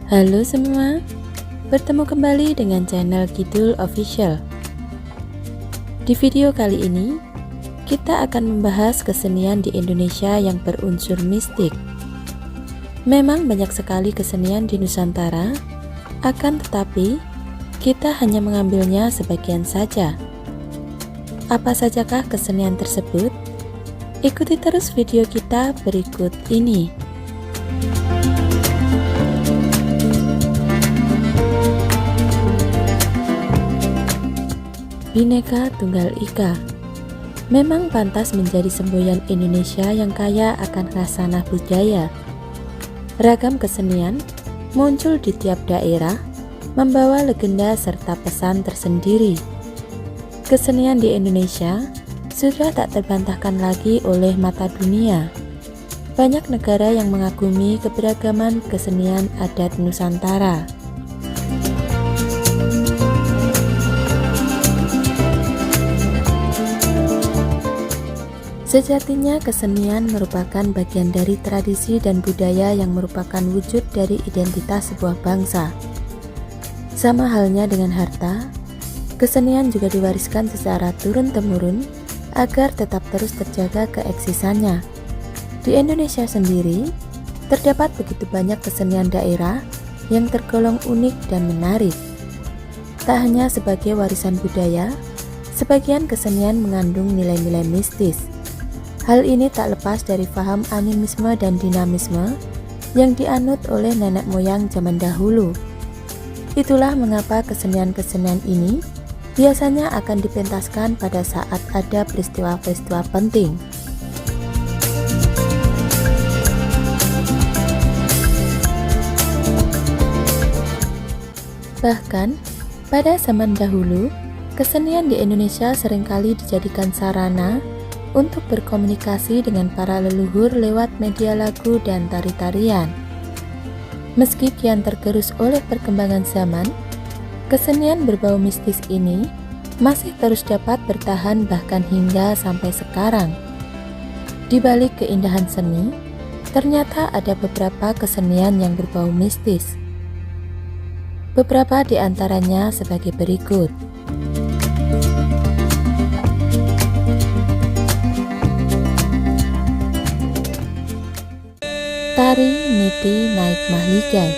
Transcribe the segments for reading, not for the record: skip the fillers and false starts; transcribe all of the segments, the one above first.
Halo semua, bertemu kembali dengan channel Kidul Official. Di video kali ini, kita akan membahas kesenian di Indonesia yang berunsur mistik. Memang banyak sekali kesenian di Nusantara, akan tetapi kita hanya mengambilnya sebagian saja. Apa sajakah kesenian tersebut? Ikuti terus video kita berikut ini. Bhinneka Tunggal Ika memang pantas menjadi semboyan Indonesia yang kaya akan khasanah budaya. Ragam kesenian muncul di tiap daerah, membawa legenda serta pesan tersendiri. Kesenian di Indonesia sudah tak terbantahkan lagi oleh mata dunia. Banyak negara yang mengagumi keberagaman kesenian adat Nusantara. Sejatinya kesenian merupakan bagian dari tradisi dan budaya yang merupakan wujud dari identitas sebuah bangsa. Sama halnya dengan harta, kesenian juga diwariskan secara turun-temurun agar tetap terus terjaga keeksisannya. Di Indonesia sendiri, terdapat begitu banyak kesenian daerah yang tergolong unik dan menarik. Tak hanya sebagai warisan budaya, sebagian kesenian mengandung nilai-nilai mistis. Hal ini tak lepas dari paham animisme dan dinamisme yang dianut oleh nenek moyang zaman dahulu. Itulah mengapa kesenian-kesenian ini biasanya akan dipentaskan pada saat ada peristiwa-peristiwa penting. Bahkan, pada zaman dahulu, kesenian di Indonesia seringkali dijadikan sarana untuk berkomunikasi dengan para leluhur lewat media lagu dan tari-tarian. Meski kian tergerus oleh perkembangan zaman, kesenian berbau mistis ini masih terus dapat bertahan bahkan hingga sampai sekarang. Di balik keindahan seni, ternyata ada beberapa kesenian yang berbau mistis. Beberapa di antaranya sebagai berikut. Tari Niti Naik Mahligai.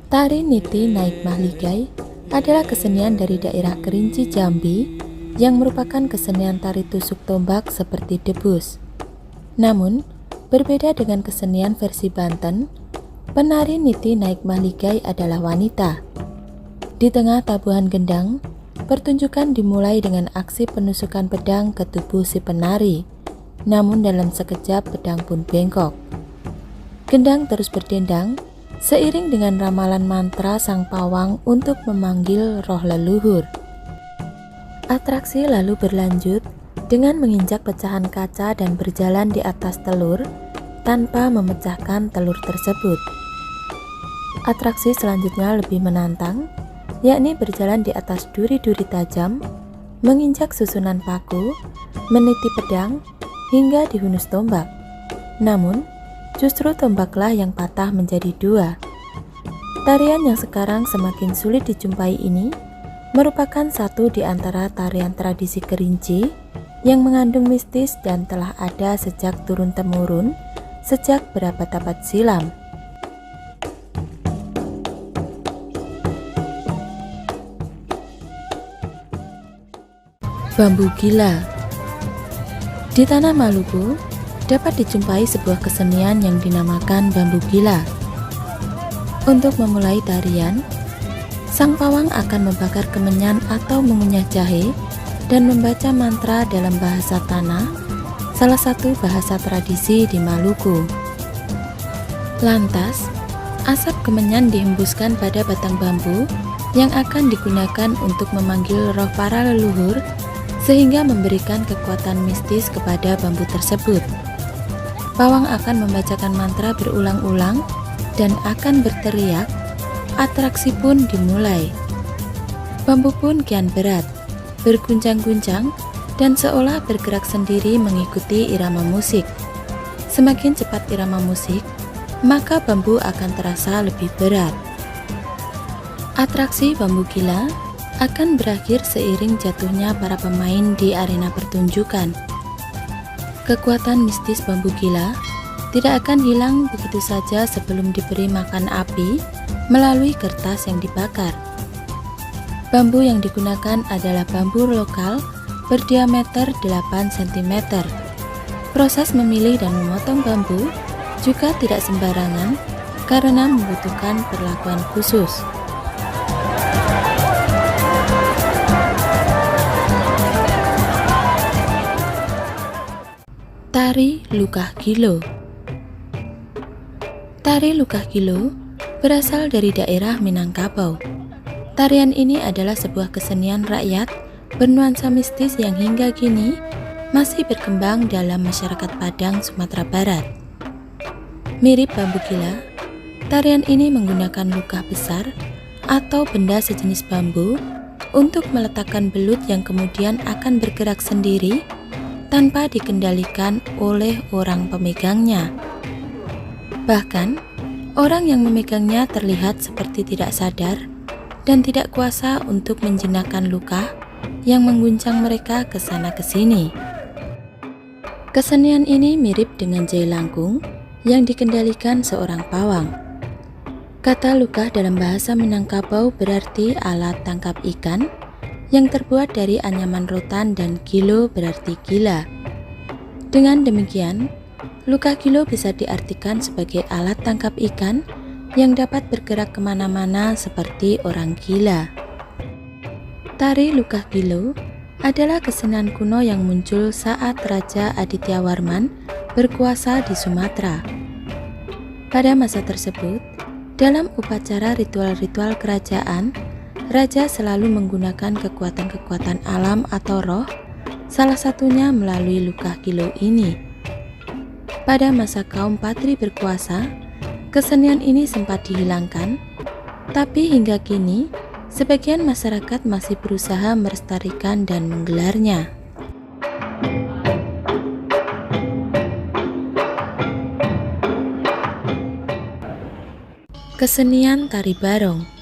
Tari Niti Naik Mahligai adalah kesenian dari daerah Kerinci, Jambi yang merupakan kesenian tari tusuk tombak seperti debus. Namun, berbeda dengan kesenian versi Banten, penari Niti Naik Mahligai adalah wanita. Di tengah tabuhan gendang, pertunjukan dimulai dengan aksi penusukan pedang ke tubuh si penari. Namun dalam sekejap pedang pun bengkok. Gendang terus berdendang seiring dengan ramalan mantra sang pawang untuk memanggil roh leluhur. Atraksi lalu berlanjut dengan menginjak pecahan kaca dan berjalan di atas telur tanpa memecahkan telur tersebut. Atraksi selanjutnya lebih menantang, yakni berjalan di atas duri-duri tajam, menginjak susunan paku, meniti pedang, hingga dihunus tombak. Namun, justru tombaklah yang patah menjadi dua. Tarian yang sekarang semakin sulit dijumpai ini merupakan satu di antara tarian tradisi Kerinci yang mengandung mistis dan telah ada sejak turun-temurun sejak berabad-abad silam. Bambu Gila. Di tanah Maluku, dapat dijumpai sebuah kesenian yang dinamakan bambu gila. Untuk memulai tarian, sang pawang akan membakar kemenyan atau mengunyah jahe dan membaca mantra dalam bahasa tanah, salah satu bahasa tradisi di Maluku. Lantas, asap kemenyan dihembuskan pada batang bambu yang akan digunakan untuk memanggil roh para leluhur sehingga memberikan kekuatan mistis kepada bambu tersebut. Pawang akan membacakan mantra berulang-ulang dan akan berteriak. Atraksi pun dimulai. Bambu pun kian berat, berguncang-guncang dan seolah bergerak sendiri mengikuti irama musik. Semakin cepat irama musik, maka bambu akan terasa lebih berat. Atraksi bambu gila akan berakhir seiring jatuhnya para pemain di arena pertunjukan. Kekuatan mistis bambu gila tidak akan hilang begitu saja sebelum diberi makan api melalui kertas yang dibakar. Bambu yang digunakan adalah bambu lokal berdiameter 8 cm. Proses memilih dan memotong bambu juga tidak sembarangan karena membutuhkan perlakuan khusus. Tari Lukah Gilo. Tari Lukah Gilo berasal dari daerah Minangkabau. Tarian ini adalah sebuah kesenian rakyat bernuansa mistis yang hingga kini masih berkembang dalam masyarakat Padang, Sumatera Barat. Mirip bambu gila, tarian ini menggunakan lukah besar atau benda sejenis bambu untuk meletakkan belut yang kemudian akan bergerak sendiri tanpa dikendalikan oleh orang pemegangnya. Bahkan, orang yang memegangnya terlihat seperti tidak sadar dan tidak kuasa untuk menjinakkan luka yang mengguncang mereka ke sana ke sini. Kesenian ini mirip dengan jailangkung yang dikendalikan seorang pawang. Kata lukah dalam bahasa Minangkabau berarti alat tangkap ikan yang terbuat dari anyaman rotan, dan gilo berarti gila. Dengan demikian, lukah gilo bisa diartikan sebagai alat tangkap ikan yang dapat bergerak kemana-mana seperti orang gila. Tari Lukah Gilo adalah kesenian kuno yang muncul saat Raja Adityawarman berkuasa di Sumatera. Pada masa tersebut, dalam upacara ritual-ritual kerajaan, Raja selalu menggunakan kekuatan-kekuatan alam atau roh, salah satunya melalui Lukah Gilo ini. Pada masa kaum Patri berkuasa, kesenian ini sempat dihilangkan, tapi hingga kini, sebagian masyarakat masih berusaha melestarikan dan menggelarnya. Kesenian Tari Barong.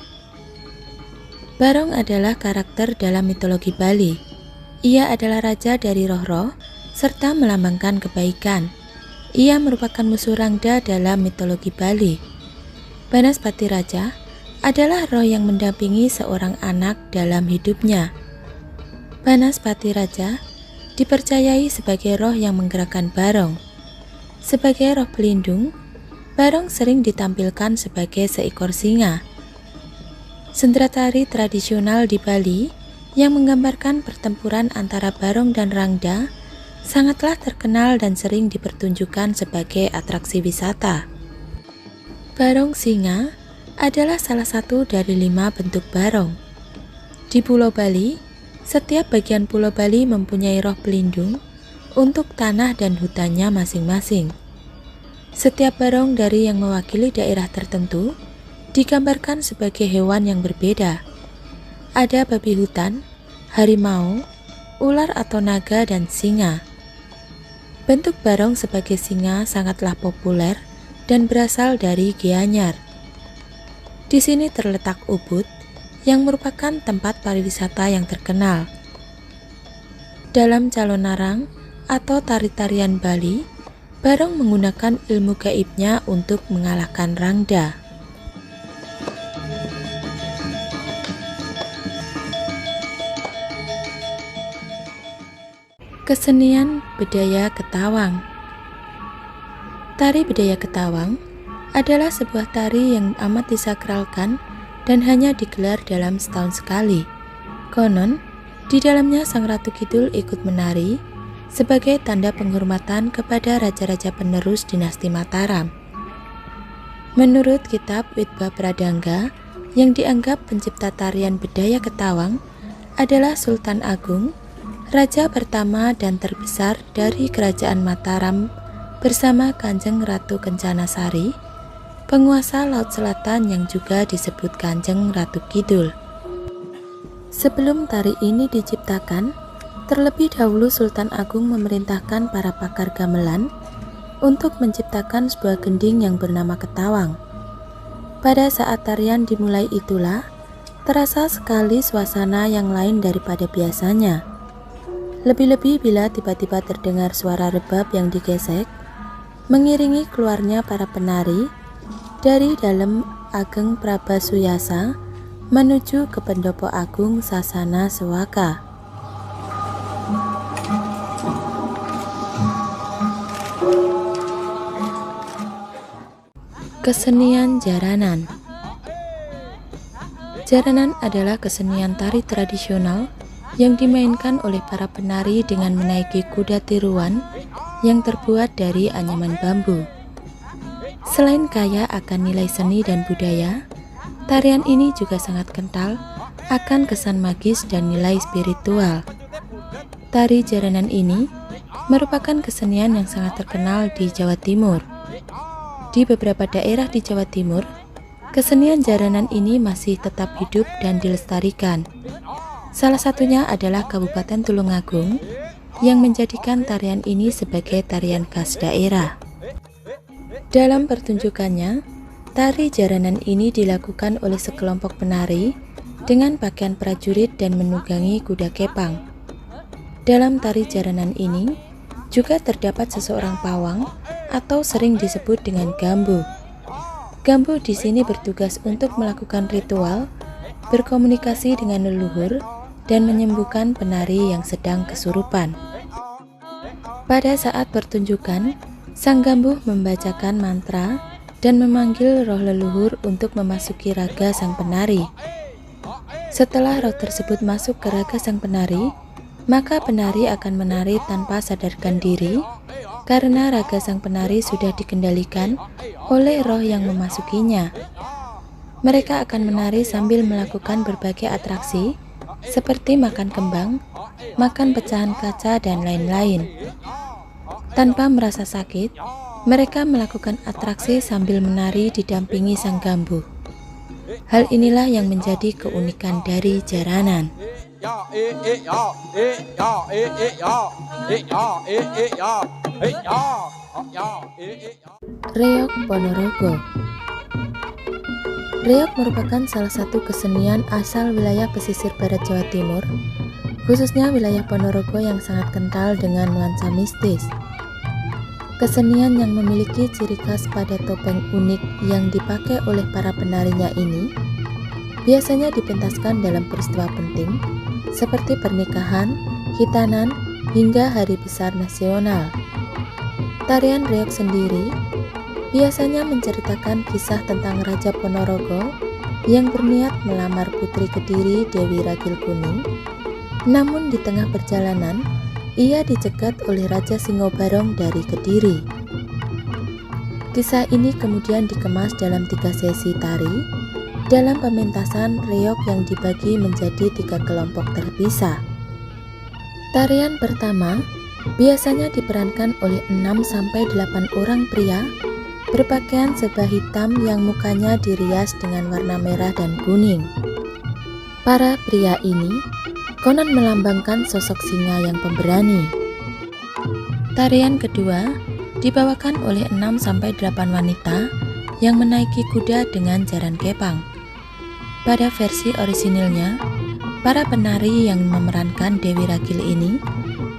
Barong adalah karakter dalam mitologi Bali. Ia adalah raja dari roh-roh serta melambangkan kebaikan. Ia merupakan musuh Rangda dalam mitologi Bali. Banaspati Raja adalah roh yang mendampingi seorang anak dalam hidupnya. Banaspati Raja dipercayai sebagai roh yang menggerakkan barong. Sebagai roh pelindung, barong sering ditampilkan sebagai seekor singa. Sendera tari tradisional di Bali yang menggambarkan pertempuran antara barong dan Rangda sangatlah terkenal dan sering dipertunjukkan sebagai atraksi wisata. Barong singa adalah salah satu dari 5 bentuk barong. Di Pulau Bali, setiap bagian Pulau Bali mempunyai roh pelindung untuk tanah dan hutannya masing-masing. Setiap barong dari yang mewakili daerah tertentu digambarkan sebagai hewan yang berbeda. Ada babi hutan, harimau, ular atau naga, dan singa. Bentuk barong sebagai singa sangatlah populer dan berasal dari Gianyar. Di sini terletak Ubud yang merupakan tempat pariwisata yang terkenal. Dalam Calonarang atau tari-tarian Bali, barong menggunakan ilmu gaibnya untuk mengalahkan Rangda. Kesenian Bedaya Ketawang. Tari Bedaya Ketawang adalah sebuah tari yang amat disakralkan dan hanya digelar dalam setahun sekali. Konon, di dalamnya Sang Ratu Kidul ikut menari sebagai tanda penghormatan kepada raja-raja penerus dinasti Mataram. Menurut kitab Witba Pradangga, yang dianggap pencipta tarian Bedaya Ketawang adalah Sultan Agung, raja pertama dan terbesar dari Kerajaan Mataram bersama Kanjeng Ratu Kencana Sari, penguasa Laut Selatan yang juga disebut Kanjeng Ratu Kidul. Sebelum tari ini diciptakan, terlebih dahulu Sultan Agung memerintahkan para pakar gamelan untuk menciptakan sebuah gending yang bernama ketawang. Pada saat tarian dimulai itulah terasa sekali suasana yang lain daripada biasanya. Lebih-lebih bila tiba-tiba terdengar suara rebab yang digesek, mengiringi keluarnya para penari dari dalam Ageng Prabasuyasa menuju ke Pendopo Agung Sasana Sewaka. Kesenian Jaranan. Jaranan adalah kesenian tari tradisional yang dimainkan oleh para penari dengan menaiki kuda tiruan yang terbuat dari anyaman bambu. Selain kaya akan nilai seni dan budaya, tarian ini juga sangat kental akan kesan magis dan nilai spiritual. Tari jaranan ini merupakan kesenian yang sangat terkenal di Jawa Timur. Di beberapa daerah di Jawa Timur, kesenian jaranan ini masih tetap hidup dan dilestarikan. Salah satunya adalah Kabupaten Tulungagung yang menjadikan tarian ini sebagai tarian khas daerah. Dalam pertunjukannya, tari jaranan ini dilakukan oleh sekelompok penari dengan pakaian prajurit dan menunggangi kuda kepang. Dalam tari jaranan ini juga terdapat seseorang pawang atau sering disebut dengan gambu. Gambu di sini bertugas untuk melakukan ritual, berkomunikasi dengan leluhur, dan menyembuhkan penari yang sedang kesurupan. Pada saat pertunjukan, sang gambuh membacakan mantra dan memanggil roh leluhur untuk memasuki raga sang penari. Setelah roh tersebut masuk ke raga sang penari, maka penari akan menari tanpa sadarkan diri karena raga sang penari sudah dikendalikan oleh roh yang memasukinya. Mereka akan menari sambil melakukan berbagai atraksi seperti makan kembang, makan pecahan kaca, dan lain-lain. Tanpa merasa sakit, mereka melakukan atraksi sambil menari didampingi sang gambuh. Hal inilah yang menjadi keunikan dari jaranan. Reog Ponorogo. Reog merupakan salah satu kesenian asal wilayah pesisir barat Jawa Timur, khususnya wilayah Ponorogo yang sangat kental dengan nuansa mistis. Kesenian yang memiliki ciri khas pada topeng unik yang dipakai oleh para penarinya ini biasanya dipentaskan dalam peristiwa penting seperti pernikahan, khitanan, hingga hari besar nasional. Tarian reog sendiri biasanya menceritakan kisah tentang Raja Ponorogo yang berniat melamar putri Kediri Dewi Ragil Kuning. Namun di tengah perjalanan, ia dicegat oleh Raja Singobarong dari Kediri. Kisah ini kemudian dikemas dalam 3 sesi tari dalam pementasan reog yang dibagi menjadi 3 kelompok terpisah. Tarian pertama biasanya diperankan oleh 6-8 orang pria berpakaian serba hitam yang mukanya dirias dengan warna merah dan kuning. Para pria ini konon melambangkan sosok singa yang pemberani. Tarian kedua dibawakan oleh 6-8 wanita yang menaiki kuda dengan jaran kepang. Pada versi orisinilnya, para penari yang memerankan Dewi Ragil ini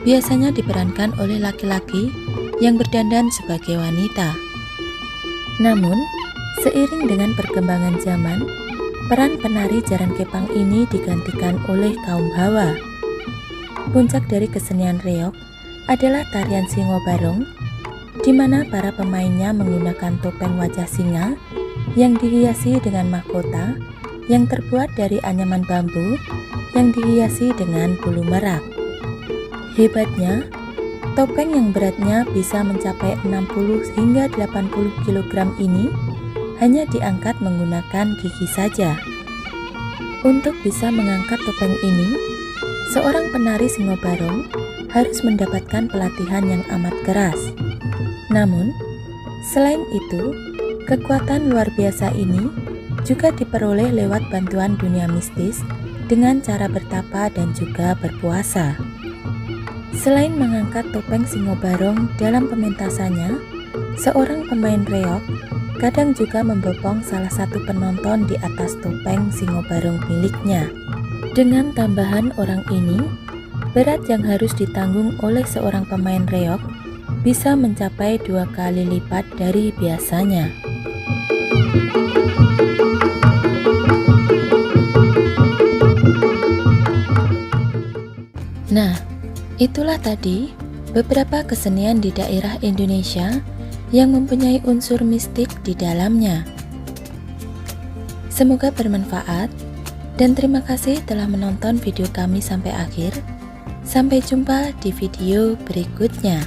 biasanya diperankan oleh laki-laki yang berdandan sebagai wanita. Namun, seiring dengan perkembangan zaman, peran penari jaran kepang ini digantikan oleh kaum hawa. Puncak dari kesenian reog adalah tarian Singobarong, di mana para pemainnya menggunakan topeng wajah singa yang dihiasi dengan mahkota yang terbuat dari anyaman bambu yang dihiasi dengan bulu merak. Hebatnya, topeng yang beratnya bisa mencapai 60 hingga 80 kg ini hanya diangkat menggunakan gigi saja. Untuk bisa mengangkat topeng ini, seorang penari Singobarong harus mendapatkan pelatihan yang amat keras. Namun, selain itu, kekuatan luar biasa ini juga diperoleh lewat bantuan dunia mistis dengan cara bertapa dan juga berpuasa. Selain mengangkat topeng Singobarong dalam pementasannya, Seorang pemain reog kadang juga membopong salah satu penonton di atas topeng Singobarong miliknya. Dengan tambahan orang ini, berat yang harus ditanggung oleh seorang pemain reog bisa mencapai 2 kali lipat dari biasanya. Nah, itulah tadi beberapa kesenian di daerah Indonesia yang mempunyai unsur mistik di dalamnya. Semoga bermanfaat dan terima kasih telah menonton video kami sampai akhir. Sampai jumpa di video berikutnya.